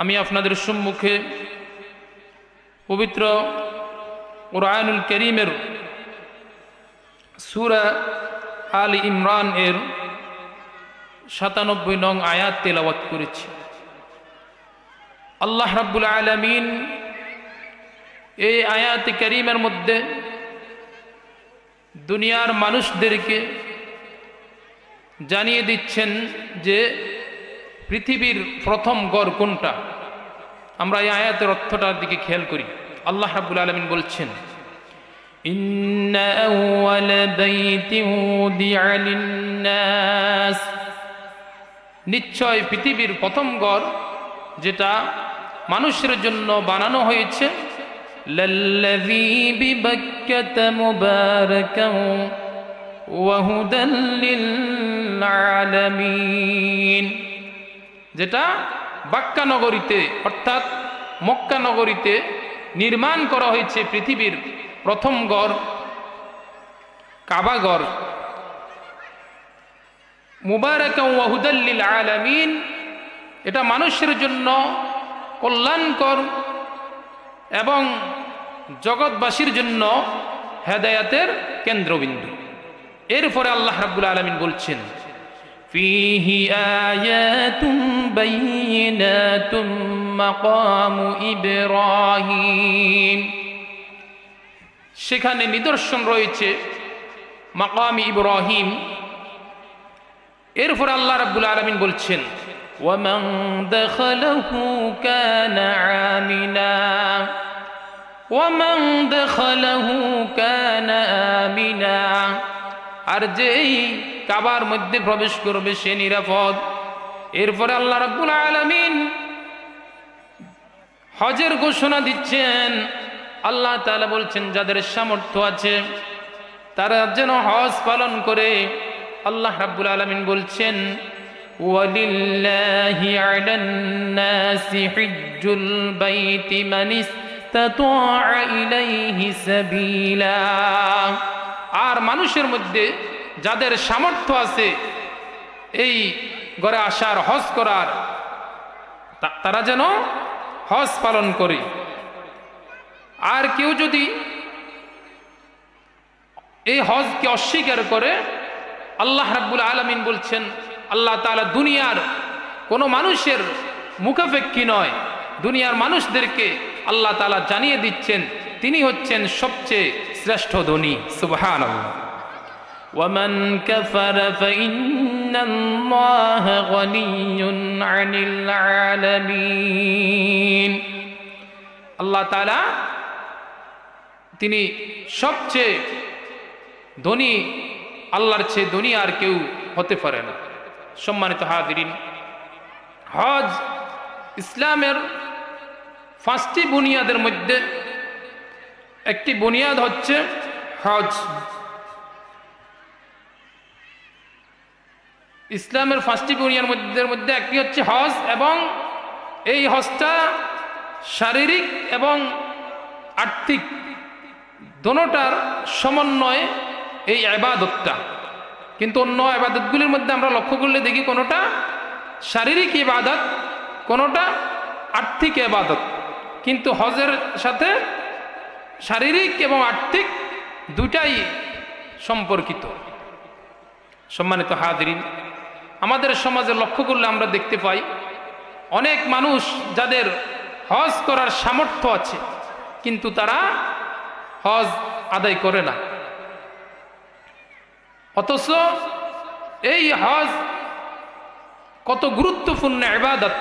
আমি আপনাদের সম্মুখে পবিত্র কুরআনুল কারীমের সূরা আল ইমরান এর ৯৭ নং আয়াত তেলাওয়াত করেছি। আল্লাহ রাব্বুল আলামিন এই আয়াত কারীমের মধ্যে দুনিয়ার মানুষদেরকে জানিয়ে দিচ্ছেন যে পৃথিবীর প্রথম ঘর কোনটা। আমরা এই আয়াতের অর্থটার দিকে খেয়াল করি। আল্লাহ রাব্বুল আলামিন বলছেন, ইন্না আউওয়ালা বাইতিন উদিআ লিন-নাস, নিশ্চয় পৃথিবীর প্রথম ঘর যেটা মানুষের জন্য বানানো হয়েছে, লাল্লাযী বিবাক্কাতা মুবারাকান ওয়া হুদাল লিল আলামিন, যেটা বাক্কা নগরীতে অর্থাৎ মক্কা নগরীতে নির্মাণ করা হয়েছে পৃথিবীর প্রথম ঘর কাবা ঘর। মুবারাকান ওয়া হুদাল লিল আলামিন, এটা মানুষের জন্য কল্যাণকর এবং জগৎবাসীর জন্য হেদায়েতের কেন্দ্রবিন্দু। এরপরে আল্লাহ রাব্বুল আলামিন বলছেন, ফীহি আয়াতুম বাইয়িনাতুম মাকামু ইব্রাহিম, সেখানে নিদর্শন রয়েছে মাকাম ইব্রাহিম। এরপর আল্লাহ রাব্বুল আলামিন বলছেন, ওয়ামান দাখালাহু কানা আমিনা, ওয়ামান দাখালাহু কানা আমিনা, আর যেই কাবার মধ্যে প্রবেশ করবে সে নিরাপদ। এরপরে আল্লাহ রাব্বুল আলামিন হজের ঘোষণা দিচ্ছেন। আল্লাহ তাআলা বলছেন যাদের সামর্থ্য আছে তারা যেন হজ পালন করে। আল্লাহ রাব্বুল আলামিন বলছেন, ওয়ালিল্লাহি আলান নাসি হিজ্জুল বাইতি মান ইসতাতাআ ইলাইহি সাবিলা, আর মানুষের মধ্যে যাদের সামর্থ্য আছে এই ঘরে আসার হজ করার, তারা যেন হজ পালন করে। আর কেউ যদি এই হজকে অস্বীকার করে, আল্লাহ রাব্বুল আলামিন বলছেন, আল্লাহ তাআলা দুনিয়ার কোনো মানুষের মুখাপেক্ষী নয়, দুনিয়ার মানুষদেরকে আল্লাহ তাআলা জানিয়ে দিচ্ছেন তিনি হচ্ছেন সবচেয়ে শ্রেষ্ঠ ধনী। সুবহানাল্লাহ। ওয়ামান কাফারা ফাইন্নাল্লাহা গনিয়্যুন আনিল আলামিন, আল্লাহ তাআলা তিনি সবচেয়ে ধনী, আল্লাহর চেয়ে ধনী আর কেউ হতে পারে না। সম্মানিত হাজিরিন, হজ ইসলামের 5টি বুনিয়াদের মধ্যে একটি বুনিয়াদ হচ্ছে হজ। ইসলামের 5টি বুনিয়াদের মধ্যে একটি হচ্ছে হজ, এবং এই হজটা শারীরিক এবং আর্থিক দোনোটার সমন্বয়ে এই ইবাদতটা। কিন্তু অন্য ইবাদতগুলির মধ্যে আমরা লক্ষ্য করলে দেখি কোনোটা শারীরিক ইবাদত, কোনোটা আর্থিক ইবাদত, কিন্তু হজের সাথে শারীরিক এবং আর্থিক দুটাই সম্পর্কিত। সম্মানিত হাজিরিন, আমাদের সমাজে লক্ষ্য করলে আমরা দেখতে পাই অনেক মানুষ যাদের হজ করার সামর্থ্য আছে কিন্তু তারা হজ আদায় করে না, অথচ এই হজ কত গুরুত্বপূর্ণ ইবাদত।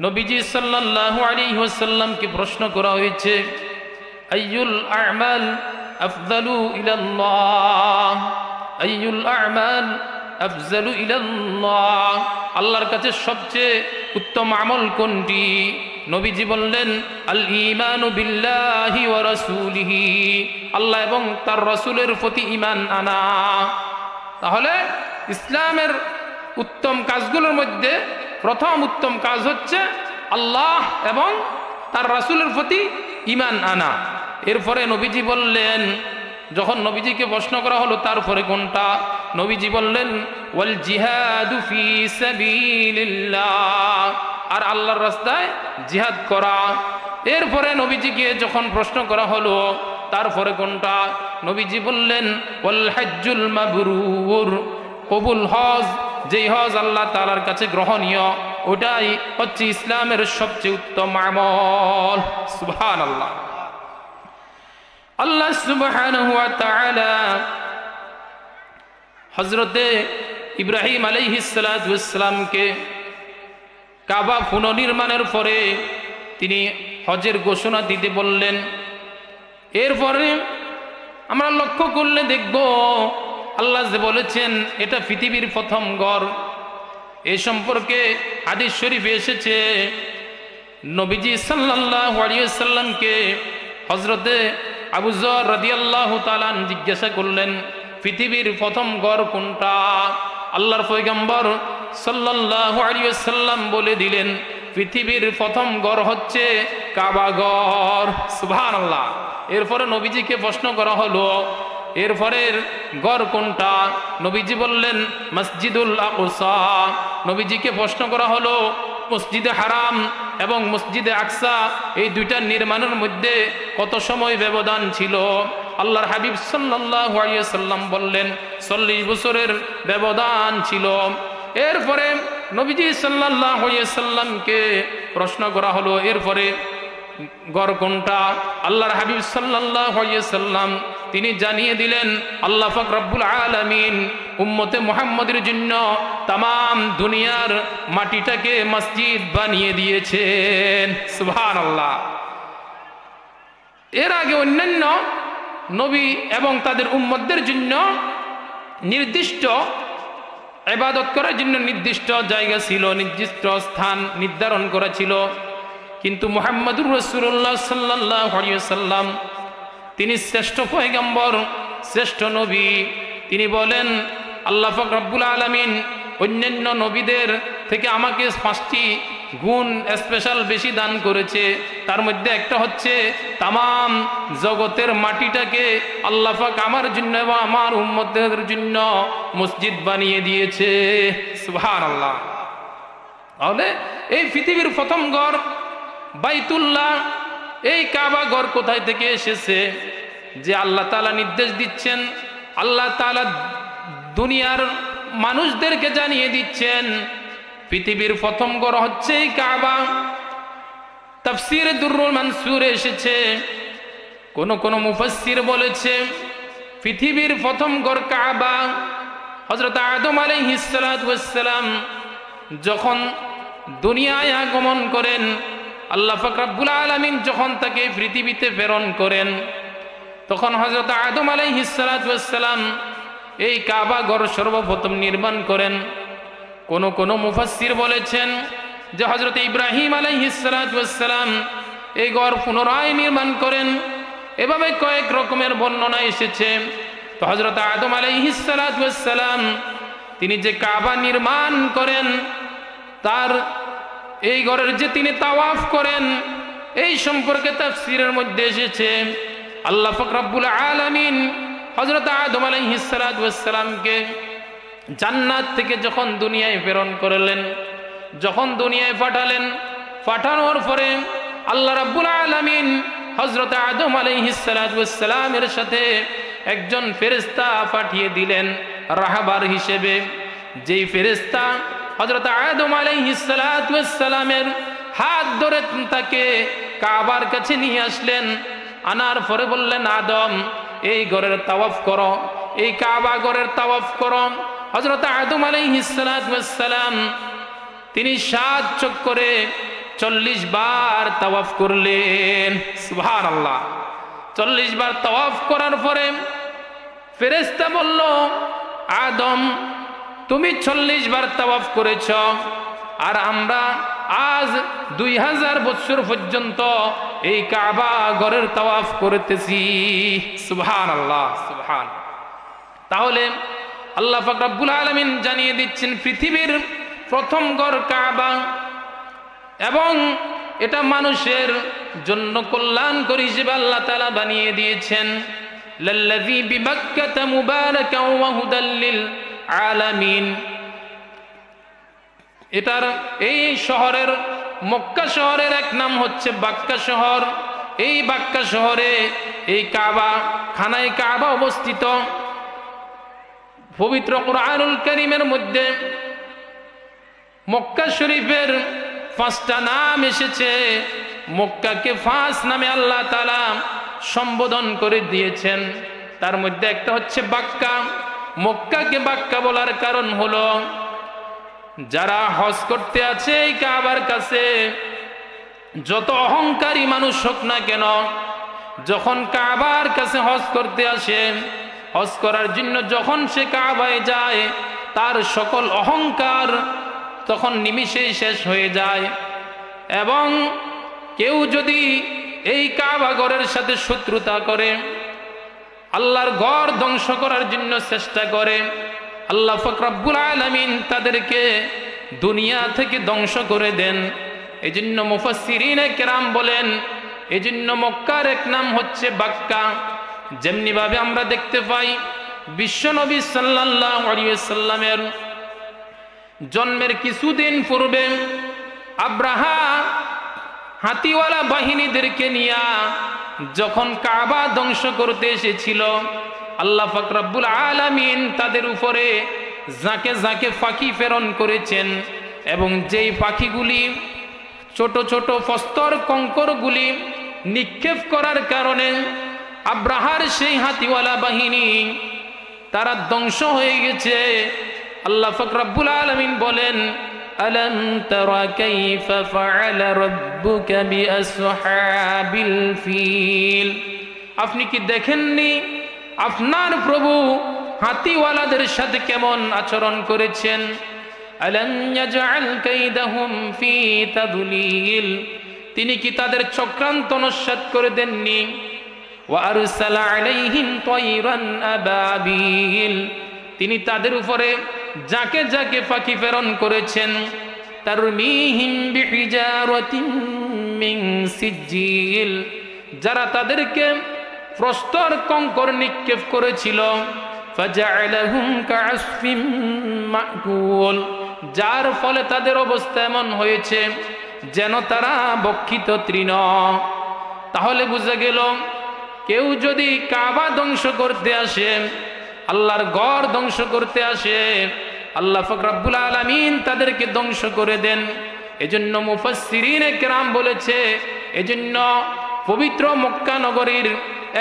নবীজি সাল্লাল্লাহু আলাইহি ওয়াসাল্লামকে প্রশ্ন করা হয়েছে, আইয়ুল আ'মাল আফযালু ইলাল্লাহ, আইয়ুল আ'মাল আফযালু ইলাল্লাহ, আল্লাহর কাছে সবচেয়ে উত্তম আমল কোনটি? নবীজি বললেন, আল ঈমানু বিল্লাহি ওয়া রাসূলিহি, আল্লাহ এবং তার রাসূলের প্রতি ঈমান আনা। তাহলে ইসলামের উত্তম কাজগুলোর মধ্যে প্রথম উত্তম কাজ হচ্ছে আল্লাহ এবং তার রাসূলের প্রতি ঈমান আনা। এরপরে নবীজি বললেন, যখন নবীজিকে প্রশ্ন করা হলো তারপরে কোনটা, নবীজি বললেন ওয়াল জিহাদু ফি সাবিলিল্লাহ, আর আল্লাহর রাস্তায় জিহাদ করা। এরপরে নবীজিকে যখন প্রশ্ন করা হলো তারপরে কোনটা, নবীজি বললেন ওয়াল হজ্জুল মাবরুর, কবুল হজ, যেই হজ আল্লাহ তাআলার কাছে গ্রহণীয়, ওটাই হচ্ছে ইসলামের সবচেয়ে উত্তম আমল। সুবহানাল্লাহ। আল্লাহ সুবহানাহু ওয়া তাআলা হযরতে ইব্রাহিম আলাইহিস সালাতু ওয়াস সালামকে কাবা পুনর্নির্মাণের পরে তিনি হজের ঘোষণা দিতে বললেন। এরপরে আমরা লক্ষ্য করলে দেখব আল্লাহ যে বলেছেন এটা পৃথিবীর প্রথম ঘর। এই সম্পর্কে হাদিস শরীফে এসেছে নবীজি সাল্লাল্লাহু আলাইহি ওয়াসাল্লামকে হযরতে আবু যর রাদিয়াল্লাহু তাআলা জিজ্ঞাসা করলেন পৃথিবীর প্রথম ঘর কোনটা? আল্লাহর পয়গম্বর সাল্লাল্লাহু আলাইহি ওয়াসাল্লাম বলে দিলেন পৃথিবীর প্রথম ঘর হচ্ছে কাবা ঘর। সুবহানাল্লাহ। এরপরে নবীজিকে প্রশ্ন করা হলো এরপরের ঘর কোনটা? নবীজি বললেন মসজিদুল আকসা। নবীজিকে প্রশ্ন করা হলো মসজিদে হারাম এবং মসজিদে আকসা এই দুইটার নির্মাণের মধ্যে কত সময় ব্যবধান ছিল? আল্লাহর হাবিব সাল্লাল্লাহু আলাইহি ওয়াসাল্লাম বললেন 40 বছরের ব্যবধান ছিল। এরপরে নবীজি সাল্লাল্লাহু আলাইহি ওয়াসাল্লামকে প্রশ্ন করা হলো এরপরে ঘর কোনটা? আল্লাহর হাবিব সাল্লাল্লাহু আলাইহি ওয়াসাল্লাম তিনি জানিয়ে দিলেন আল্লাহ পাক রব্বুল আলামিন উম্মতে মুহাম্মদের জন্য तमाम দুনিয়ার মাটিটাকে মসজিদ বানিয়ে দিয়েছেন। সুবহানাল্লাহ। এর আগে অন্যান্য নবী এবং তাদের উম্মতদের জন্য নির্দিষ্ট ইবাদত করার জন্য নির্দিষ্ট জায়গা ছিল, নির্দিষ্ট স্থান নির্ধারণ করা ছিল, কিন্তু মুহাম্মদুর রাসূলুল্লাহ সাল্লাল্লাহু আলাইহি ওয়াসাল্লাম তিনি শ্রেষ্ঠ পয়গম্বর, শ্রেষ্ঠ নবী। তিনি বলেন আল্লাহ পাক রব্বুল আলামিন অন্যান্য নবীদের থেকে আমাকে 5টি গুণ স্পেশাল বেশি দান করেছে। তার মধ্যে একটা হচ্ছে तमाम জগতের মাটিটাকে আল্লাহ পাক আমার জন্য এবং আমার উম্মতদের জন্য মসজিদ বানিয়ে দিয়েছে। সুবহানাল্লাহ। তাহলে এই পৃথিবীর প্রথম ঘর বাইতুল্লাহ, এই কাবা ঘর কোথায় থেকে এসেছে? যে আল্লাহ তাআলা নির্দেশ দিচ্ছেন, আল্লাহ তাআলা দুনিয়ার মানুষদেরকে জানিয়ে দিচ্ছেন পৃথিবীর প্রথম ঘর হচ্ছে এই কাবা। তাফসীরে দুররুল মানসুরে এসেছে, কোন মুফাসসির বলেছে পৃথিবীর প্রথম ঘর কাবা। হযরত আদম আলাইহিস সালাতু ওয়াস সালাম যখন দুনিয়ায় আগমন করেন, আল্লাহ পাক রব্বুল আলামিন যখন তাকে পৃথিবীতে প্রেরণ করেন, তখন হযরত আদম আলাইহিস সালাতু ওয়াস সালাম এই কাবা ঘর সর্বপ্রথম নির্মাণ করেন। কোন মুফাসসির বলেছেন যে হযরত ইব্রাহিম আলাইহিস সালাতু ওয়াস সালাম এই ঘর পুনরায় নির্মাণ করেন। এভাবে কয়েক রকমের বর্ণনা এসেছে। তো হযরত আদম আলাইহিস সালাতু ওয়াস সালাম তিনি যে কাবা নির্মাণ করেন, তার এই ঘরের যে তিনি তাওয়াফ করেন, এই সম্পর্কে তাফসীরের মধ্যে এসেছে আল্লাহ পাক রব্বুল আলামিন হযরত আদম আলাইহিস সালাতু ওয়াস সালামকে জান্নাত থেকে যখন দুনিয়ায় প্রেরণ করলেন, যখন দুনিয়ায় পাঠালেন, পাঠানোর পরে আল্লাহ রাব্বুল আলামিন হযরত আদম আলাইহিস সালাতু ওয়াস সালামের সাথে একজন ফেরেশতা পাঠিয়ে দিলেন রাহবার হিসেবে। যেই ফেরেশতা হযরত আদম আলাইহিস সালাতু ওয়াস সালামের হাত ধরে তাকে কাবার কাছে নিয়ে আসলেন। আনার পরে বললেন আদম এই ঘরের তাওয়াফ করো, এই কাবা ঘরের তাওয়াফ করো। হযরত আদম আলাইহিস সালাতু ওয়াস সালাম তিনি 7 চক্করে 40 বার তাওয়াফ করলেন। সুবহানাল্লাহ। 40 বার তাওয়াফ করার পরে ফেরেশতা বলল আদম তুমি 40 বার তাওয়াফ করেছ, আর আমরা আজ 2000 বছর পর্যন্ত এই কাবা ঘরের তাওয়াফ করতেছি। সুবহানাল্লাহ, সুবহান। তাহলে আল্লাহ পাক রব্বুল আলামিন জানিয়ে দিচ্ছেন পৃথিবীর প্রথম ঘর কাবা, এবং এটা মানুষের জন্য কল্যাণকর হিসেবে আল্লাহ তাআলা বানিয়ে দিয়েছেন। লাল্লাযী বিবাক্কাতা মুবারাকাও ওয়া হুদাল লিল আলামিন। এটার এই শহরের মক্কা শহরের এক নাম হচ্ছে বাক্কা শহর। এই বাক্কা শহরে এই কাবা, খানায় কাবা অবস্থিত। পবিত্র কুরআনুল কারীমের মধ্যে মক্কা শরীফের 5টা নাম এসেছে। মক্কাকে 5 নামে আল্লাহ তাআলা সম্বোধন করে দিয়েছেন। তার মধ্যে একটা হচ্ছে বাক্কা। মক্কাকে বাক্কা বলার কারণ হলো, যারা হজ করতে আছে এই কাবার কাছে, যত অহংকারী মানুষ হোক না কেন, যখন কাবার কাছে হজ করতে আসে, হজ করার জন্য যখন সে কাবায় যায়, তার সকল অহংকার তখন নিমিষেই শেষ হয়ে যায়। এবং কেউ যদি এই কাবা ঘরের সাথে শত্রুতা করে, আল্লাহর ঘর ধ্বংস করার জন্য চেষ্টা করে, আল্লাহ পাক রব্বুল আলামিন তাদেরকে দুনিয়া থেকে ধ্বংস করে দেন। এজন্য মুফাসসিরিনে কেরাম বলেন, এজন্য মক্কার এক নাম হচ্ছে বাক্কা। যেমনি ভাবে আমরা দেখতে পাই বিশ্বনবী সাল্লাল্লাহু আলাইহি ওয়াসাল্লামের জন্মের কিছুদিন পূর্বে আব্রাহা হাতিওয়ালা বাহিনীদেরকে নিয়ে যখন কাবা ধ্বংস করতে এসেছিল, আল্লাহ পাক রব্বুল আলামিন তাদের উপরে জাঁকে জাঁকে পাখি প্রেরণ করেছেন। এবং যেই পাখিগুলি ছোট ছোট প্রস্তর কঙ্করগুলি নিক্ষেপ করার কারণে আব্রাহার সেই হাতিওয়ালা বাহিনী তারা ধ্বংস হয়ে গেছে। আল্লাহ পাক রব্বুল আলামিন বলেন, আলাম তারা কাইফা ফাআলা রাব্বুকা বিআসহাবিল ফিল, আপনি কি দেখেননি আপনার প্রভু হাতিওয়ালাদের সাথে কেমন আচরণ করেছেন? আলাম ইয়াজআল কাইদাহুম ফি তাদলিল, তিনি কি তাদের চক্রান্ত নস্যাৎ করে দেননি? ওয়া আরসালা আলাইহিম তায়রান আবাবিল, তিনি তাদের উপরে যাকে যাকে পাখি প্রেরণ করেছেন। তারমিহিম বিহিজারাতিন মিন সিজিল, যারা তাদেরকে প্রস্তর কঙ্কর নিক্ষেপ করেছিল। ফাজআলাহুম কাআসফিম মাকুল, যার ফলে তাদের অবস্থা এমন হয়েছে যেন তারা বক্ষিত তৃণ। তাহলে বুঝা গেল, কেউ যদি কাবা ধ্বংস করতে আসে, আল্লাহর ঘর ধ্বংস করতে আসে, আল্লাহ পাক রব্বুল আলামিন তাদেরকে ধ্বংস করে দেন। এজন্য মুফাসসিরিনে কেরাম বলেছে, এজন্য পবিত্র মক্কা নগরীর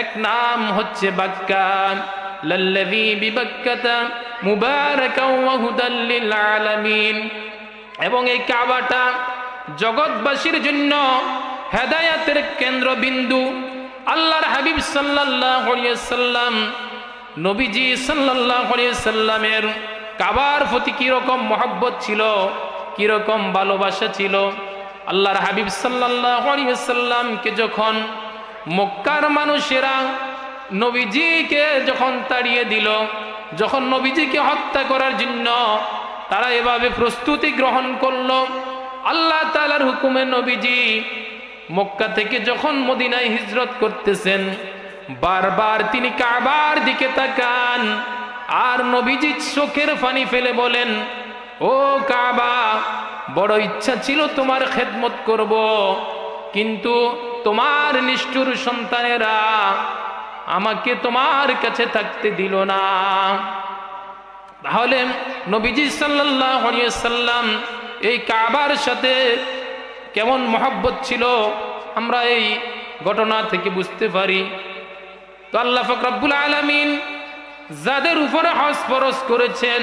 এক নাম হচ্ছে বাক্কা। লাল্লাযী বিবাক্কাতা মুবারাকাও ওয়া হুদাল লিল আলামিন। এবং এই কাবাটা জগৎবাসীর জন্য হেদায়েতের কেন্দ্রবিন্দু। আল্লাহর হাবিব সাল্লাল্লাহু আলাইহি ওয়াসাল্লাম, নবীজি সাল্লাল্লাহু আলাইহি ওয়াসাল্লামের কাবার প্রতি কিরকম মহব্বত ছিল, কিরকম ভালোবাসা ছিল। আল্লাহর হাবিব সাল্লাল্লাহু আলাইহি ওয়াসাল্লামকে যখন মক্কার মানুষেরা নবীজিকে যখন তাড়িয়ে দিল, যখন নবীজিকে হত্যা করার জন্য তারা এভাবে প্রস্তুতি গ্রহণ করলো, আল্লাহ তাআলার হুকুমে নবীজি মক্কা থেকে যখন মদিনায় হিজরত করতেছেন, বারবার তিনি কাবার দিকে তাকান আর নবীজি চোখের পানি ফেলে বলেন, ও কাবা, বড় ইচ্ছা ছিল তোমার খেদমত করব, কিন্তু তোমার নিষ্ঠুর সন্তানেরা আমাকে তোমার কাছে থাকতে দিল না। তাহলে নবীজি সাল্লাল্লাহু আলাইহি ওয়াসাল্লাম এই কাবার সাথে কেমন মহব্বত ছিল আমরা এই ঘটনা থেকে বুঝতে পারি। তো আল্লাহ পাক রব্বুল আলামিন যাদের উপরে হজ ফরজ করেছেন,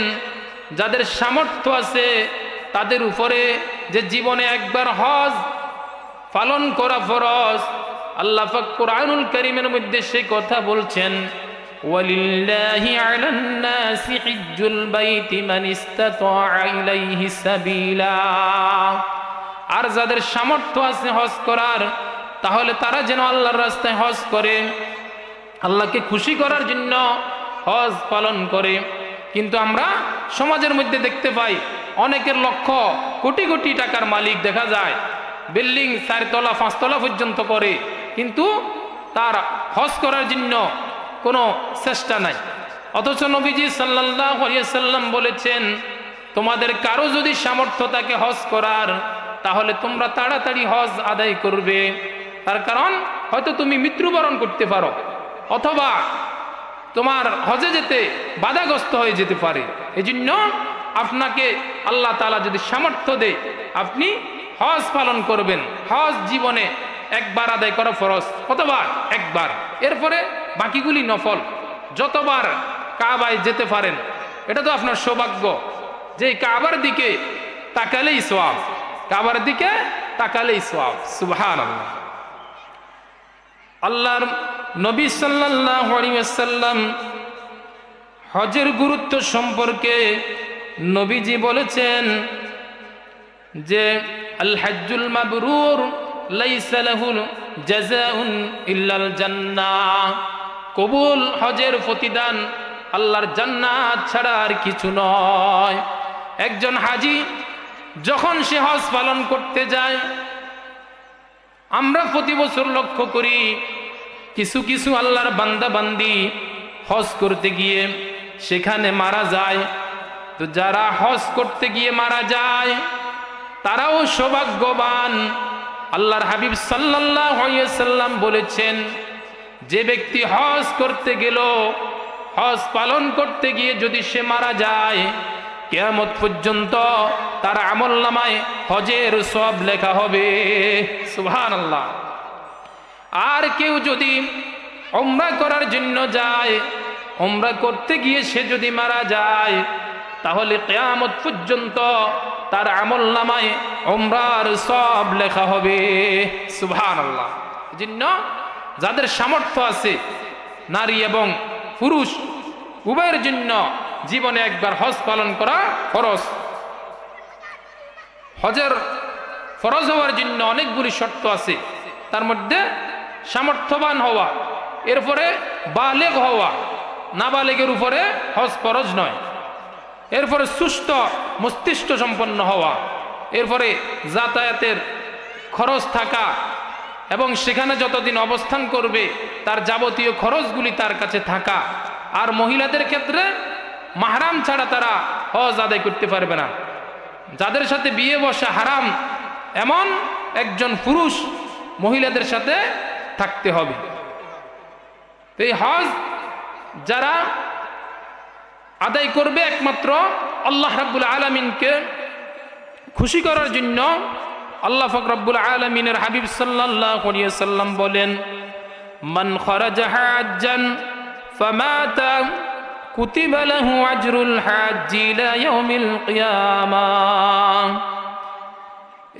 যাদের সামর্থ্য আছে, তাদের উপরে যে জীবনে একবার হজ পালন করা ফরজ, আল্লাহ পাক কুরআনুল কারীমের মধ্যে সেই কথা বলছেন, ওয়ালিল্লাহি আলান নাসি হিজ্জুল বাইতি মান ইসতাতাআ ইলাইহি সাবিলা। আর যাদের সামর্থ্য আছে হজ করার, তাহলে তারা যেন আল্লাহর রাস্তায় হজ করে, আল্লাহকে খুশি করার জন্য হজ পালন করে। কিন্তু আমরা সমাজের মধ্যে দেখতে পাই অনেকের লক্ষ কোটি কোটি টাকার মালিক দেখা যায়, বিল্ডিং 4 তলা 5 তলা পর্যন্ত করে, কিন্তু তার হজ করার জন্য কোনো চেষ্টা নাই। অথচ নবীজি সাল্লাল্লাহু আলাইহি ওয়াসাল্লাম বলেছেন, তোমাদের কারো যদি সামর্থ্য থাকে হজ করার, তাহলে তোমরা তাড়াতাড়ি হজ আদায় করবে। তার কারণ হয়তো তুমি মৃত্যুবরণ করতে পারো, অথবা তোমার হজে যেতে বাধাগ্রস্ত হয়ে যেতে পারে। এজন্য আপনাকে আল্লাহ তাআলা যদি সামর্থ্য দেয়, আপনি হজ পালন করবেন। হজ জীবনে একবার আদায় করা ফরজ। কতবার? একবার। এরপরে বাকিগুলি নফল। যতবার কাবায় যেতে পারেন, এটা তো আপনার সৌভাগ্য যে কাবার দিকে তাকালেই সওয়াব, কাবার দিকে তাকালেই সওয়াব। সুবহানাল্লাহ। আল্লাহর নবী সাল্লাল্লাহু আলাইহি ওয়াসাল্লাম হজের গুরুত্ব সম্পর্কে নবীজি বলেছেন যে আল হজ্জুল মাবরুর লাইসা লাহু জাযাউন ইল্লাল জান্নাহ। কবুল হজের প্রতিদান আল্লাহর জান্নাত ছাড়া আর কিছু নয়। একজন হাজী যখন সে হজ পালন করতে যায়, আমরা প্রতি বছর লক্ষ্য করি কিছু কিছু আল্লাহর বান্দা বান্দি হজ করতে গিয়ে সেখানে মারা যায়। তো যারা হজ করতে গিয়ে মারা যায় তারাও সৌভাগ্যবান। আল্লাহর হাবিব সাল্লাল্লাহু আলাইহি ওয়াসাল্লাম বলেছেন, যে ব্যক্তি হজ করতে গেল, হজ পালন করতে গিয়ে যদি সে মারা যায়, কিয়ামত পর্যন্ত তার আমলনামায় হজের সওয়াব লেখা হবে। সুবহানাল্লাহ। আর কেউ যদি উমরা করার জন্য যায়, উমরা করতে গিয়ে সে যদি মারা যায়, তাহলে কিয়ামত পর্যন্ত তার আমলনামায় উমরার সওয়াব লেখা হবে। সুবহানাল্লাহ। এজন্য যাদের সামর্থ্য আছে, নারী এবং পুরুষ উভয়ের জন্য জীবনে একবার হজ পালন করা ফরজ। হজের ফরজ হওয়ার জন্য অনেকগুলি শর্ত আছে। তার মধ্যে সামর্থ্যবান হওয়া, এরপরে বালেগ হওয়া, নাবালেগের উপরে হজ ফরজ নয়। এরপরে সুস্থ মস্তিষ্ক সম্পন্ন হওয়া, এরপরে যাতায়াতের খরচ থাকা এবং সেখানে যতদিন অবস্থান করবে তার যাবতীয় খরচগুলি তার কাছে থাকা। আর মহিলাদের ক্ষেত্রে মাহরাম ছাড়া তারা হজ আদায় করতে পারবে না। যাদের সাথে বিয়ে বসা হারাম এমন একজন পুরুষ মহিলাদের সাথে থাকতে হবে। তো এই হজ যারা আদায় করবে একমাত্র আল্লাহ রাব্বুল আলামিনকে খুশি করার জন্য, আল্লাহ পাক রব্বুল আলামিনের হাবিব সাল্লাল্লাহু আলাইহি ওয়াসাল্লাম বলেন, মান খারাজা হাজ্জান ফামাতা কুতিবা লাহু আজরুল হাজ্জি ইলা ইয়াউমিল কিয়ামাহ।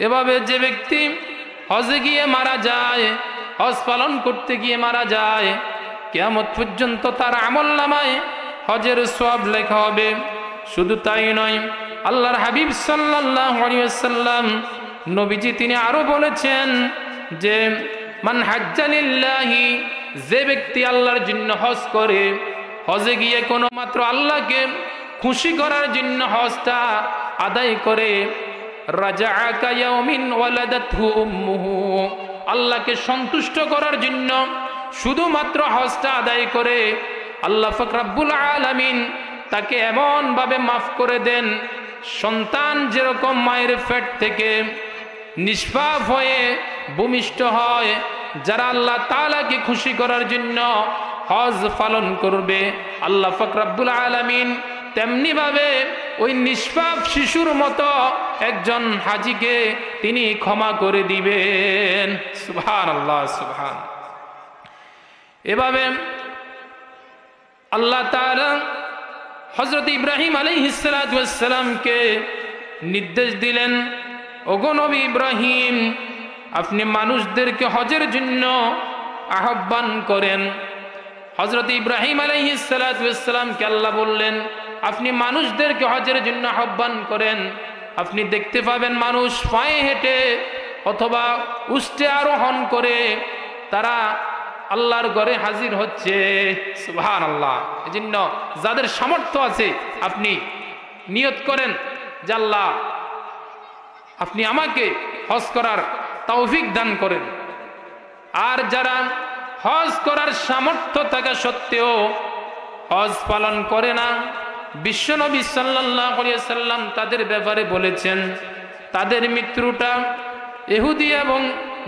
এভাবে যে ব্যক্তি হজে গিয়ে মারা যায়, হজ পালন করতে গিয়ে মারা যায়, কিয়ামত পর্যন্ত তার আমলনামায় হজের সওয়াব লেখা হবে। শুধু তাই নয়, আল্লাহর হাবিব সাল্লাল্লাহু আলাইহি ওয়াসাল্লাম নবীজি তিনি আরো বলেছেন যে মান হাজ্জা লিল্লাহি, যে ব্যক্তি আল্লাহর জন্য হজ করে, হজে গিয়ে কোনো মাত্র আল্লাহকে খুশি করার জন্য হজটা আদায় করে, রাজাআ কায়াউমিন ওয়ালাদাতহু উম্মুহু, আল্লাহকে সন্তুষ্ট করার জন্য শুধুমাত্র হজটা আদায় করে, আল্লাহ পাক রব্বুল আলামিন তাকে এমন ভাবে মাফ করে দেন, সন্তান যেরকম মায়ের পেট থেকে নিষ্পাপ হয়ে ভূমিষ্ঠ হয়, যারা আল্লাহ তাআলাকে খুশি করার জন্য হজ পালন করবে, আল্লাহ পাক রব্বুল আলামিন তেমনি ভাবে ওই নিষ্পাপ শিশুর মতো একজন হাজীকে তিনি ক্ষমা করে দিবেন। সুবহানাল্লাহ, সুবহান। এভাবে আল্লাহ তাআলা হযরত ইব্রাহিম আলাইহিস সালাতু ওয়াস সালামকে নির্দেশ দিলেন, ওগো নবী ইব্রাহিম, আপনি মানুষদেরকে হজের জন্য আহ্বান করেন। হযরত ইব্রাহিম আলাইহিস সালাতু ওয়াস সালামকে আল্লাহ বললেন, আপনি মানুষদেরকে হজের জন্য আহ্বান করেন। আপনি দেখতে পাবেন মানুষ পায়ে হেঁটে অথবা উষ্টে আরোহণ করে তারা আল্লাহর ঘরে হাজির হচ্ছে। সুবহানাল্লাহ। এজন্য যাদের সামর্থ্য আছে আপনি নিয়ত করেন যে আল্লাহ আপনি আমাকে হজ করার তৌফিক দান করেন। আর যারা হজ করার সামর্থ্য থাকা সত্ত্বেও হজ পালন করে না, বিশ্বনবী সাল্লাল্লাহু আলাইহি ওয়াসাল্লাম তাদের ব্যাপারে বলেছেন, তাদের মৃত্যুটা ইহুদি এবং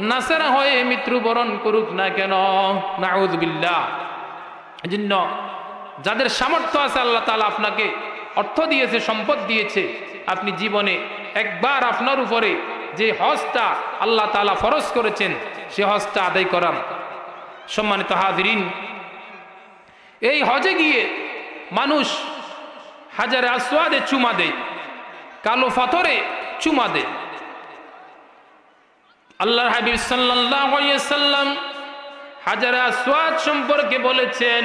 নাসারা হয়ে মৃত্যুবরণ করুক না কেন, নাউযুবিল্লাহ। এজন্য যাদের সামর্থ্য আছে, আল্লাহ তাআলা আপনাকে অর্থ দিয়েছে, সম্পদ দিয়েছে, আপনি জীবনে একবার আপনার উপরে যে হজটা আল্লাহ তাআলা ফরজ করেছেন সে হজটা আদায় করান। সম্মানিত হাজিরিন, এই হজে গিয়ে মানুষ হাজারে আসওয়াদে চুমা দেয়, কালো পাথরে চুমা দেয়। আল্লাহর হাবিব সাল্লাল্লাহু আলাইহি ওয়াসাল্লাম হাজারে আসওয়াদ সম্পর্কে বলেছেন,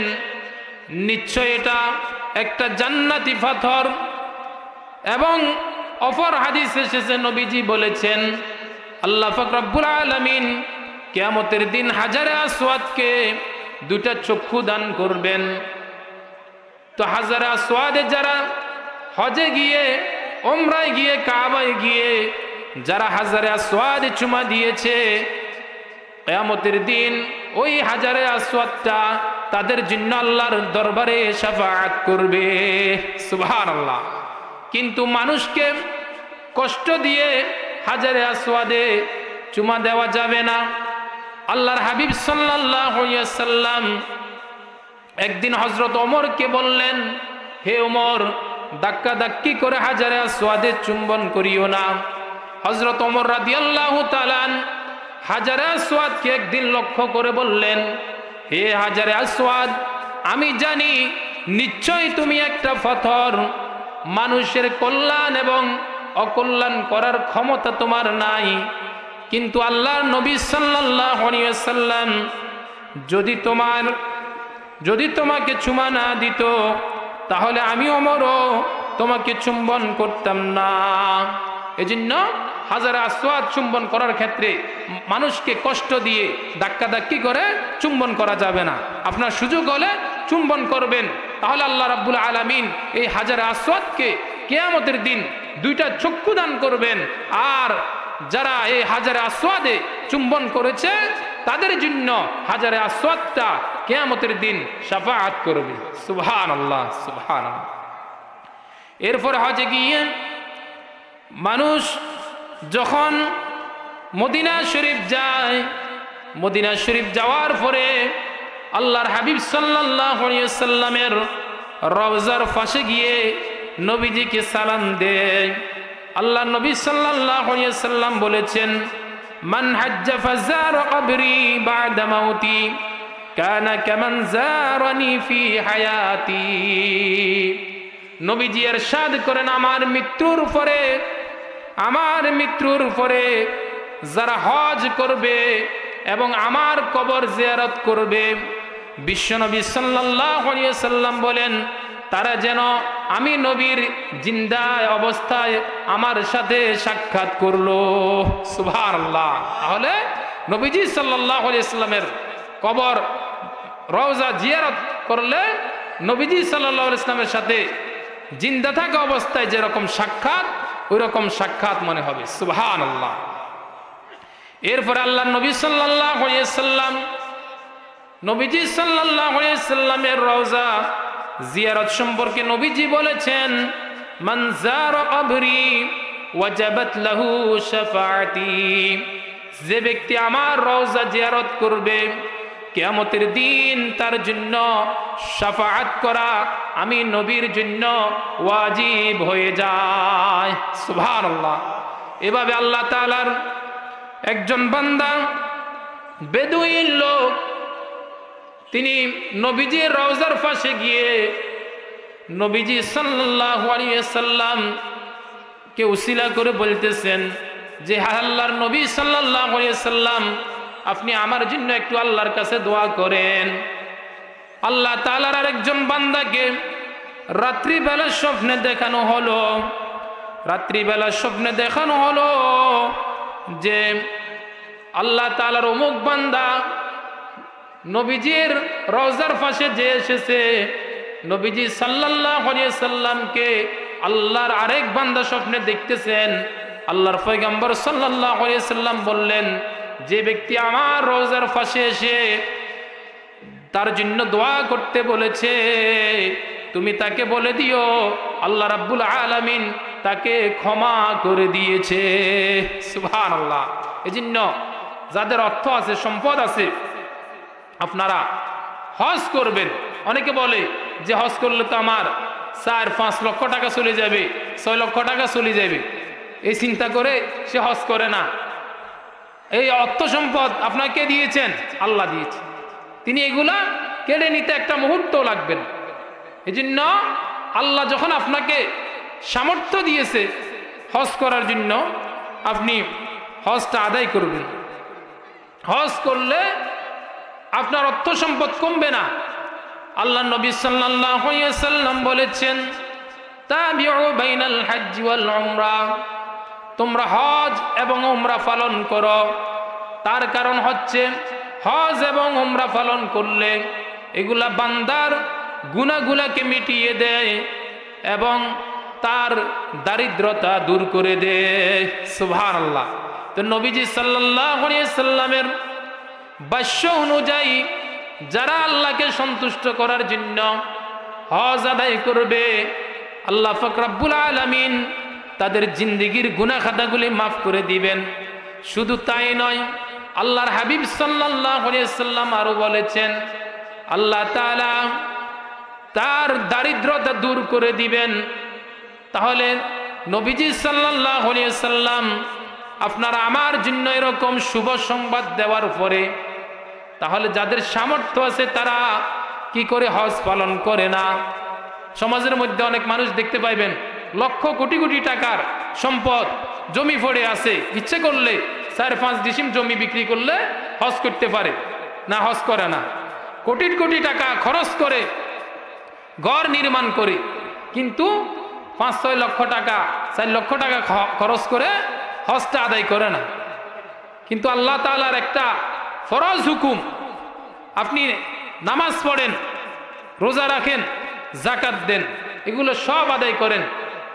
নিশ্চয় এটা একটা জান্নাতি পাথর। এবং অপর হাদিসে এসেছে, নবীজি বলেছেন, আল্লাহ পাক রব্বুল আলামিন কিয়ামতের দিন হাজারে আসওয়াদকে দুটা চক্ষু দান করবেন। তো হাজারে আসওয়াদে যারা হজে গিয়ে, উমরায় গিয়ে, কাবায় গিয়ে যারা হাজারে আসওয়াদে চুমা দিয়েছে, কিয়ামতের দিন ওই হাজারে আসওয়াদটা তাদের জন্য আল্লাহর দরবারে শাফাআত করবে। সুবহানাল্লাহ। কিন্তু মানুষকে কষ্ট দিয়ে হাজারে আসওয়াদে চুমা দেওয়া যাবে না। আল্লাহর হাবিব সাল্লাল্লাহু আলাইহি ওয়াসাল্লাম একদিন হযরত ওমরকে বললেন, হে ওমর, ধাক্কা ধাক্কি করে হাজারে আসওয়াদে চুম্বন করিও না। হযরত ওমর রাদিয়াল্লাহু তাআলা হাজারে আসওয়াদকে একদিন লক্ষ্য করে বললেন, হে হাজারে আসওয়াদ, আমি জানি নিশ্চয়ই তুমি একটা পাথর, মানুষের কল্যাণ এবং অকল্যাণ করার ক্ষমতা তোমার নাই। কিন্তু আল্লাহর নবী সাল্লাল্লাহু আলাইহি ওয়াসাল্লাম যদি তোমাকে চুমা না দিত, তাহলে আমি ওমরও তোমাকে চুম্বন করতাম না। এজন্য হাজারে আসওয়াদ চুম্বন করার ক্ষেত্রে মানুষকে কষ্ট দিয়ে ধাক্কা ধাক্কি করে চুম্বন করা যাবে না। আপনার সুযোগ হলে চুম্বন করবেন, তাহলে আল্লাহ রাব্বুল আলামিন এই হাজারে আসওয়াদকে কিয়ামতের দিন দুইটা চক্ষু দান করবেন। আর যারা এই হাজারে আসওয়াদে চুম্বন করেছে তাদের জন্য হাজারে আসওয়াদটা কিয়ামতের দিন শাফাআত করবে। সুবহানাল্লাহ, সুবহানাল্লাহ। এরপর হজে গিয়ে মানুষ যখন মদিনা শরীফ যায়, মদিনা শরীফ যাওয়ার পরে আল্লাহর হাবিব সাল্লাল্লাহু আলাইহি ওয়াসাল্লামের রওজার পাশে গিয়ে নবীজিকে সালাম দেয়। আল্লাহ নবী সাল্লাল্লাহু আলাইহি ওয়াসাল্লাম বলেছেন, মান হাজ্জা ফাজারা কবরি বা'দা মাউতি কানা কামান জারানি ফি হায়াতি। নবীজি ইরশাদ করেন, আমার মৃত্যুর পরে যারা হজ করবে এবং আমার কবর জিয়ারত করবে, বিশ্বনবী সাল্লাল্লাহু আলাইহি ওয়াসাল্লাম বলেন, তারা যেন আমি নবীর জিন্দা অবস্থায় আমার সাথে সাক্ষাৎ করলো। সুবহানাল্লাহ। তাহলে নবীজি সাল্লাল্লাহু আলাইহি ওয়াসাল্লামের কবর রওজা জিয়ারত করলে নবীজি সাল্লাল্লাহু আলাইহি ওয়াসাল্লামের সাথে জিন্দা থাকা অবস্থায় যেরকম সাক্ষাৎ, ওই রকম সাক্ষাৎ মনে হবে। সুবহানাল্লাহ। এরপর আল্লাহ নবী সাল্লাল্লাহু আলাইহি ওয়াসাল্লাম, নবীজি সাল্লাল্লাহু আলাইহি ওয়াসাল্লামের রওজা জিয়ারত সম্পর্কে নবীজি বলেছেন, মান যারা কবরি ওয়াজাবাত লাহু শাফাআতি। যে ব্যক্তি আমার রওজা জিয়ারত করবে, কিয়ামতের দিন তার জন্য শাফাআত করা আমি নবীর জন্য ওয়াজিব হয়ে যায়। সুবহানাল্লাহ। এভাবে আল্লাহ তাআলার একজন বান্দা, বেদুইন লোক, তিনি নবীজির রওজার পাশে গিয়ে নবীজি সাল্লাল্লাহু আলাইহি ওয়াসাল্লাম কে উসিলা করে বলতেছেন যে, আল্লাহর নবী সাল্লাল্লাহু আলাইহি ওয়াসাল্লাম, আপনি আমার জন্য একটু আল্লাহর কাছে দোয়া করেন। আল্লাহ তাআলার আরেকজন বান্দাকে রাত্রিবেলা স্বপ্নে দেখানো হলো যে আল্লাহ তাআলার অমুক বান্দা নবীজির রওজার পাশে যে এসেছে, নবীজি সাল্লাল্লাহু আলাইহি ওয়াসাল্লামকে আল্লাহর আরেক বান্দা স্বপ্নে দেখতেছেন। আল্লাহর পয়গম্বর সাল্লাল্লাহু আলাইহি ওয়াসাল্লাম বললেন, যে ব্যক্তি আমার রওজার পাশে এসে তার জন্য দোয়া করতে বলেছে, তুমি তাকে বলে দিও আল্লাহ রাব্বুল আলামিন তাকে ক্ষমা করে দিয়েছে। সুবহানাল্লাহ। এজন্য যাদের অর্থ আছে, সম্পদ আছে, আপনারা হজ করবেন। অনেকে বলে যে হজ করলে তো আমার 4-5 লক্ষ টাকা চলে যাবে, 6 লক্ষ টাকা চলে যাবে, এই চিন্তা করে সে হজ করে না। এই অর্থ সম্পদ আপনাকে দিয়েছেন, আল্লাহ দিয়েছে, তিনি এগুলা কেড়ে নিতে একটা মুহূর্ত লাগবেন। এই জন্য আল্লাহ যখন আপনাকে সামর্থ্য দিয়েছে হজ করার জন্য, আপনি হজটা আদায় করবেন। হজ করলে আপনার অর্থ সম্পদ কমবে না। আল্লাহ নবী সাল্লাল্লাহু আলাইহি ওয়াসাল্লাম বলেছেন, তাবিউ বাইনাল হজ্জ ওয়াল উমরা, তোমরা হজ এবং উমরা পালন করো। তার কারণ হচ্ছে হজ এবং উমরা পালন করলে এগুলা বান্দার গুনাহগুলোকে মিটিয়ে দেয় এবং তার দারিদ্রতা দূর করে দেয়। সুবহানাল্লাহ। তো নবীজি সাল্লাল্লাহু আলাইহি সাল্লামের বাক্য অনুযায়ী যারা আল্লাহকে সন্তুষ্ট করার জন্য হজ আদায় করবে, আল্লাহ পাক রব্বুল আলামিন তাদের জিন্দেগির গুনাহ খাতাগুলি মাফ করে দিবেন। শুধু তাই নয়, আল্লাহর হাবিব সাল্লাল্লাহু আলাইহি সাল্লাম আরো বলেছেন, আল্লাহ তাআলা তার দারিদ্রতা দূর করে দিবেন। তাহলে নবীজি সাল্লাল্লাহু আলাইহি সাল্লাম আপনারা আমার জন্য এরকম শুভ সংবাদ দেওয়ার পরে, তাহলে যাদের সামর্থ্য আছে তারা কি করে হজ পালন করে না? সমাজের মধ্যে অনেক মানুষ দেখতে পাইবেন লক্ষ কোটি কোটি টাকার সম্পদ জমি পড়ে আছে, ইচ্ছে করলে 4-5 ডিসিম জমি বিক্রি করলে হজ করতে পারে না, হজ করে না। কোটি কোটি টাকা খরচ করে ঘর নির্মাণ করে, কিন্তু 5-6 লক্ষ টাকা 4 লক্ষ টাকা খরচ করে হজটা আদায় করে না। কিন্তু আল্লাহ তাআলার একটা ফরজ হুকুম, আপনি নামাজ পড়েন, রোজা রাখেন, যাকাত দেন, এগুলো সব আদায় করেন,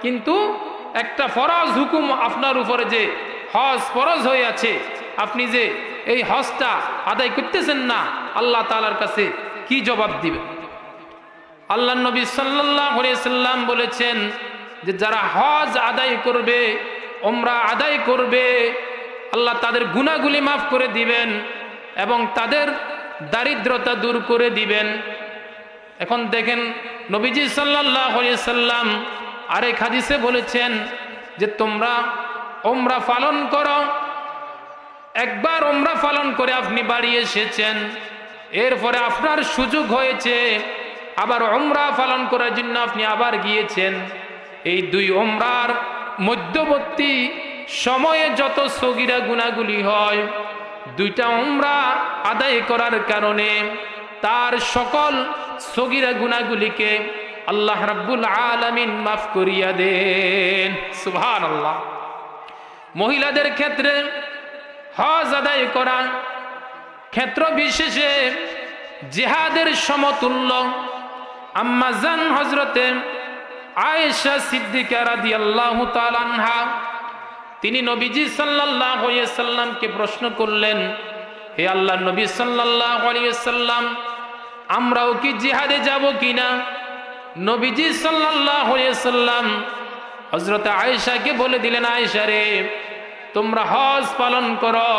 কিন্তু একটা ফরজ হুকুম আপনার উপরে যে হজ ফরজ হয়ে আছে, আপনি যে এই হজটা আদায় করতেছেন না, আল্লাহ তাআলার কাছে কি জবাব দিবেন? আল্লাহ নবী সাল্লাল্লাহু আলাইহি সাল্লাম বলেছেন যে যারা হজ আদায় করবে, উমরা আদায় করবে, আল্লাহ তাদের গুনাহগুলি মাফ করে দিবেন এবং তাদের দারিদ্রতা দূর করে দিবেন। এখন দেখেন নবীজি সাল্লাল্লাহু আলাইহি সাল্লাম আরেক হাদিসে বলেছেন যে তোমরা উমরা পালন করো। একবার উমরা পালন করে আপনি বাড়ি এসেছেন, এরপরে আপনার সুযোগ হয়েছে আবার উমরা পালন করার জন্য আপনি আবার গিয়েছেন। এই দুই উমরার মধ্যবর্তী সময়ে যত সগীরা গুনাহগুলি হয়, দুইটা উমরা আদায় করার কারণে তার সকল সগীরা গুনাহগুলিকে আল্লাহ রাব্বুল আলামিন মাফ করিয়া দেন। সুবহানাল্লাহ। মহিলাদের ক্ষেত্রে হজ আদায় করা ক্ষেত্র বিশেষে জিহাদের সমতুল্য। আম্মা জান হযরতে আয়েশা সিদ্দিকা রাদিয়াল্লাহু তাআলা আনহা, তিনি নবীজি সাল্লাল্লাহু আলাইহি সাল্লামকে প্রশ্ন করলেন, হে আল্লাহর নবী সাল্লাল্লাহু আলাইহি সাল্লাম, আমরাও কি জিহাদে যাব কিনা? নবীজি সাল্লাল্লাহু আলাইহি সাল্লাম হযরত আয়েশাকে বলে দিলেন, আয়েশা রে, তোমরা হজ পালন করো,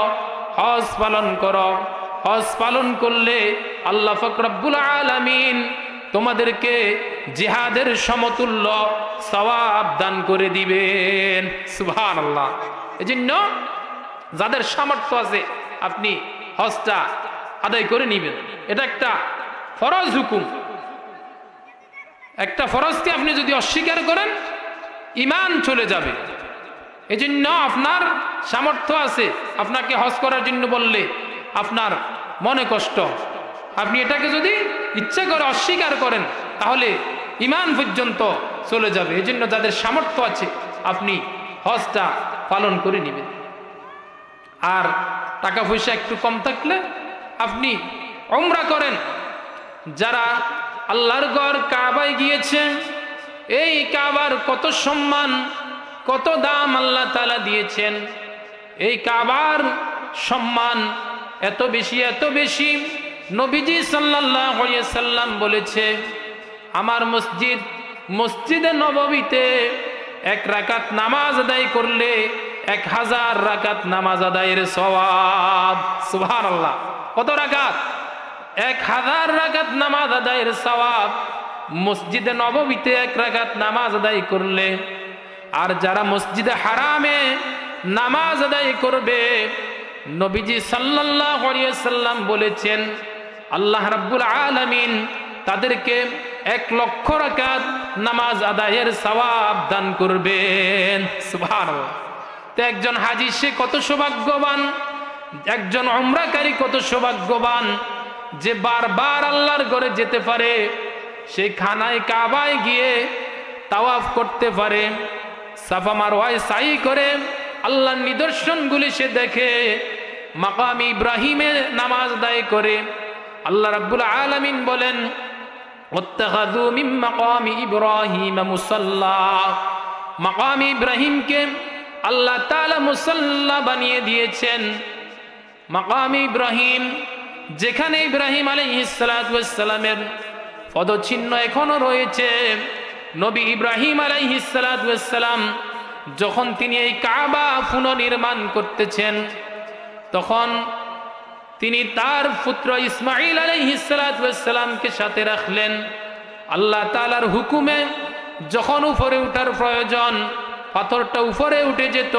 হজ পালন করো। হজ পালন করলে আল্লাহ পাক রব্বুল আলামিন তোমাদেরকে জিহাদের সমতুল্য সওয়াব দান করে দিবেন। সুবহানাল্লাহ। এজন্য যাদের সামর্থ্য আছে আপনি হজটা আদায় করে নেবেন। এটা একটা ফরজ হুকুম। একটা ফরজকে আপনি যদি অস্বীকার করেন, ঈমান চলে যাবে। এজন্য আপনার সামর্থ্য আছে, আপনাকে হজ করার জন্য বললে আপনার মনে কষ্ট, আপনি এটাকে যদি ইচ্ছা করে অস্বীকার করেন তাহলে ঈমান পর্যন্ত চলে যাবে। এজন্য যাদের সামর্থ্য আছে আপনি হজটা পালন করে নেবেন। আর টাকা পয়সা একটু কম থাকলে আপনি উমরা করেন। যারা আল্লাহর ঘর কাবায় গিয়েছেন, এই কাবার কত সম্মান, কত দাম আল্লাহ তাআলা দিয়েছেন। এই কাবার সম্মান এত বেশি, এত বেশি, নবীজি সাল্লাল্লাহু আলাইহি সাল্লাম বলেছে, আমার মসজিদে নববীতে এক রাকাত নামাজ আদায় করলে 1000 রাকাত নামাজ আদায়ের সওয়াব। সুবহানাল্লাহ। কত রাকাত? 1000 রাকাত নামাজ আদায়ের সওয়াব মসজিদে নববীতে 1 রাকাত নামাজ আদায় করলে। আর যারা মসজিদে হারামে নামাজ আদায় করবে, নবীজি সাল্লাল্লাহু আলাইহি ওয়াসাল্লাম বলেছেন আল্লাহ রাব্বুল আলামিন তাদেরকে 1 লক্ষ রাকাত নামাজ আদায়ের সওয়াব দান করবেন। সুবহানাল্লাহ। তো একজন হাজী সে কত সৌভাগ্যবান, একজন উমরাকারী কত সৌভাগ্যবান যে বারবার আল্লাহর ঘরে যেতে পারে, সেই খানায় কাবায় গিয়ে তাওয়াফ করতে পারে, সাফা মারওয়ায় সাই করে আল্লাহর নিদর্শনগুলি সে দেখে, মাকাম ইব্রাহিমে নামাজ আদায় করে। আল্লাহ রাব্বুল আলামিন বলেন ওয়াত্তাখাযু মিন মাকামি ইব্রাহিম মুসাল্লা, মাকাম ইব্রাহিমকে আল্লাহ তাআলা মুসাল্লা বানিয়ে দিয়েছেন। মাকাম ইব্রাহিম যেখানে ইব্রাহিম আলাইহিস সালাতু ওয়াস সালামের পদচিহ্ন এখনো রয়েছে। নবী ইব্রাহিম আলাইহিস সালাতু ওয়াস সালাম যখন তিনি এই কাবা পুনর্নির্মাণ করতেছেন, তখন তিনি তার পুত্র ইসমাঈল আলাইহিস সালাতু ওয়াস সালামকে সাথে রাখলেন। আল্লাহ তাআলার হুকুমে যখন উপরে ওঠার প্রয়োজন, পাথরটা উপরে উঠে যেত।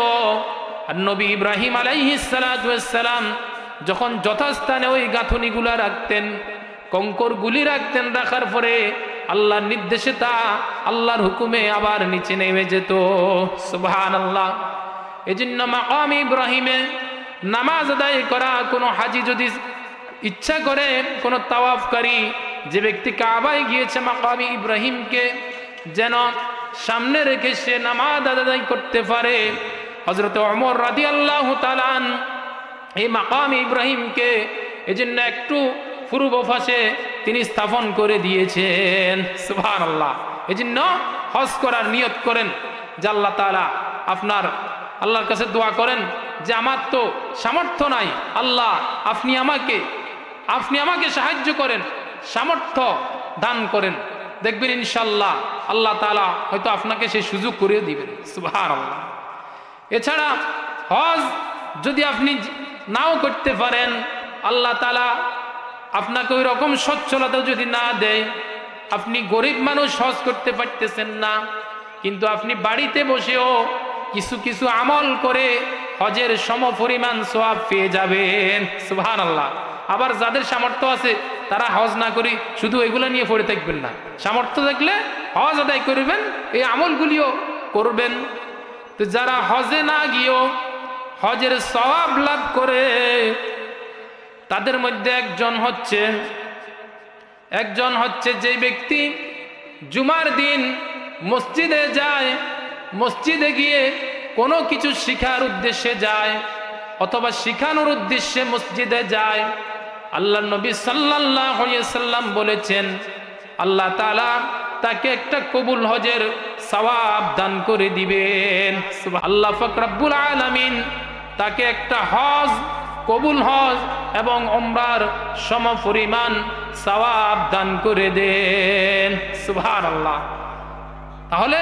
আর নবী ইব্রাহিম আলাইহিস সালাতু ওয়াস সালাম যখন যথাস্থানে ওই গাঁথনিগুলা রাখতেন, কঙ্করগুলি রাখতেন, রাখার পরে আল্লাহর নির্দেশে তা আল্লাহর হুকুমে আবার নিচে নেমে যেত। সুবহানাল্লাহ। এজন্য মাকাম ইব্রাহিমে নামাজ আদায় করা কোনো হাজী যদি ইচ্ছা করে, কোনো তাওয়াফকারী যে ব্যক্তি কাবায় গিয়েছে মাকাম ইব্রাহিমকে যেন সামনে রেখে সে নামাজ আদায় করতে পারে। হযরত ওমর রাদিয়াল্লাহু তাআলা এই মাকাম ইব্রাহিমকে এজন্য একটু পূর্ব পাশে তিনি স্থাপন করে দিয়েছেন। সুবহানাল্লাহ। এজন্য হজ করার নিয়ত করেন যে আল্লাহ তাআলা আপনার আল্লাহর কাছে দোয়া করেন যে আমার তো সামর্থ্য নাই, আল্লাহ আপনি আমাকে সাহায্য করেন, সামর্থ্য দান করেন। দেখবেন ইনশাআল্লাহ আল্লাহ তাআলা হয়তো আপনাকে সেই সুযোগ করে দিবেন। সুবহানাল্লাহ। এছাড়া হজ যদি আপনি নাও করতে পারেন, আল্লাহ তাআলা আপনাকে ওই রকম সচ্ছলতা যদি না দেয়, আপনি গরিব মানুষ হজ করতে পারতেছেন না, কিন্তু আপনি বাড়িতে বসেও কিছু কিছু আমল করে হজের সমপরিমাণ সওয়াব পেয়ে যাবেন। সুবহানাল্লাহ। আবার যাদের সামর্থ্য আছে তারা হজ না করি শুধু এগুলো নিয়ে পড়ে থাকবেন না, সামর্থ্য থাকলে হজ আদায় করবেন, এই আমলগুলিও করবেন। তো যারা হজে না গিয়েও হজের সওয়াব লাভ করে তাদের মধ্যে একজন হচ্ছে যে ব্যক্তি জুমার দিন মসজিদে যায়, মসজিদে গিয়ে কোনো কিছু শিখার উদ্দেশ্যে যায় অথবা শিখানোর উদ্দেশ্যে মসজিদে যায়। আল্লাহর নবী সাল্লাল্লাহু আলাইহি সাল্লাম বলেছেন আল্লাহ তাআলা তাকে একটা কবুল হজের সওয়াব দান করে দিবেন। আল্লাহ পাক রব্বুল আলামিন তাকে একটা হজ, কবুল হজ এবং উমরার সমপরিমাণ সওয়াব দান করে দেন। সুবহানাল্লাহ। তাহলে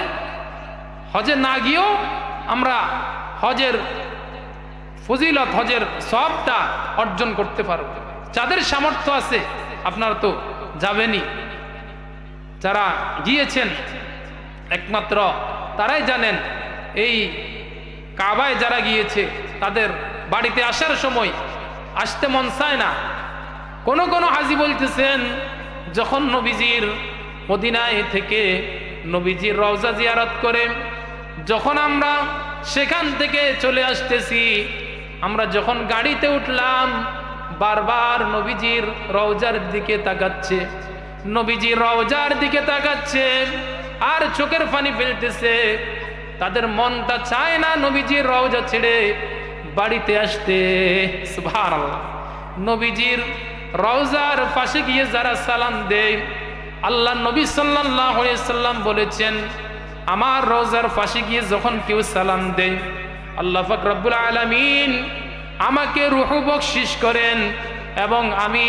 হজে না গিয়েও আমরা হজের ফজিলত, হজের সওয়াবটা অর্জন করতে পারব। যাদের সামর্থ্য আছে আপনারা তো যাবেনই, যারা গিয়েছেন একমাত্র তারাই জানেন। এই কাবায় যারা গিয়েছে তাদের বাড়িতে আসার সময় আসতে মন চায় না। কোন হাজী বলতেছেন যখন নবীজির মদিনায় থেকে নবীজির রওজা জিয়ারত করে যখন আমরা সেখান থেকে চলে আসতেছি, আমরা যখন গাড়িতে উঠলাম বারবার নবীজির রওজার দিকে তাকাচ্ছে, নবীজির রওজার দিকে তাকাচ্ছে আর চোখের পানি ফেলতেছে। তাদের মনটা চায় না নবীজির রওজা ছেড়ে বাড়িতে আসতে। সুবহানাল্লাহ। নবীজির রওজার পাশে গিয়ে যারা সালাম দেয়, আল্লাহ নবী সাল্লাল্লাহু আলাইহি সাল্লাম বলেছেন আমার রওজার পাশে গিয়ে যখন কেউ সালাম দেয় আল্লাহ পাক রব্বুল আলামিন আমাকে রূহ বকশিশ করেন এবং আমি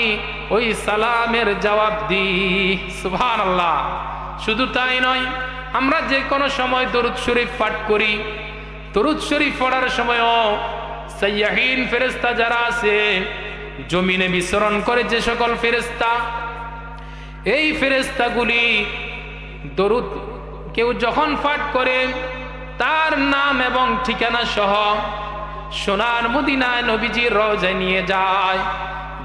ওই সালামের জবাব দিই। সুবহানাল্লাহ। শুধু তাই নয়, আমরা যে কোনো সময় দরুদ শরীফ পাঠ করি, দরুদ শরীফ পড়ার সময়ও সাইয়াহিন ফেরেশতা যারা আছে, জমিনে বিচরণ করে যে সকল ফেরেশতা, এই ফেরেশতাগুলি দরুদ কেউ যখন পাঠ করে তার নাম এবং ঠিকানা সহ সোনার মদিনায় নবীজির রওজায় নিয়ে যায়।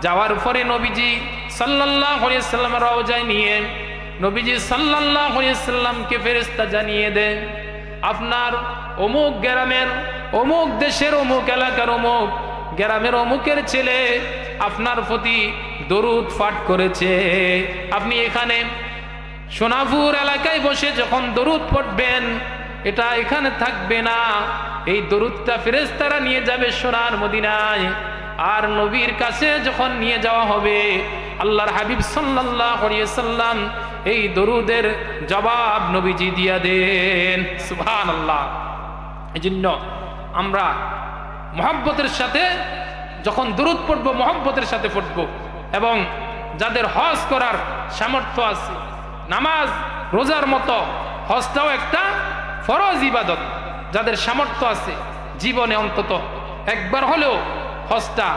যাওয়ার পরে নবীজি সাল্লাল্লাহু আলাইহি সাল্লাম রওজায় নিয়ে নবীজি সাল্লাল্লাহু আলাইহি সাল্লামকে ফেরেশতা জানিয়ে দেন, আপনার অমুক গ্রামের অমুক দেশের অমুক এলাকার অমুক গ্রামের অমুকের ছেলে আপনার প্রতি দরুদ পাঠ করেছে। আপনি এখানে সোনাপুর এলাকায় বসে যখন দরুদ পড়বেন, এটা এখানে থাকবে না, এই দরুদটা ফেরেশতারা নিয়ে যাবে সোনার মদিনায়। আর নবীর কাছে যখন নিয়ে যাওয়া হবে, আল্লাহর হাবিব সাল্লাল্লাহু আলাইহি সাল্লাম এই দরুদের জবাব নবীজি দিয়া দেন। সুবহানাল্লাহ। এজন্য আমরা মহব্বতের সাথে যখন দরুদ পড়বো, মহব্বতের সাথে পড়বো। এবং যাদের হজ করার সামর্থ্য আছে, নামাজ রোজার মতো হজটাও একটা ফরজ ইবাদত, যাদের সামর্থ্য আছে জীবনে অন্তত একবার হলেও হজটা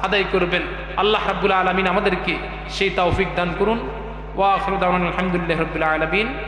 আদায় করবেন। আল্লাহ রাব্বুল আলামিন আমাদেরকে সেই তৌফিক দান করুন। ওয়া আখিরু দাওয়ানা আলহামদুলিল্লাহি রাব্বিল আলামিন।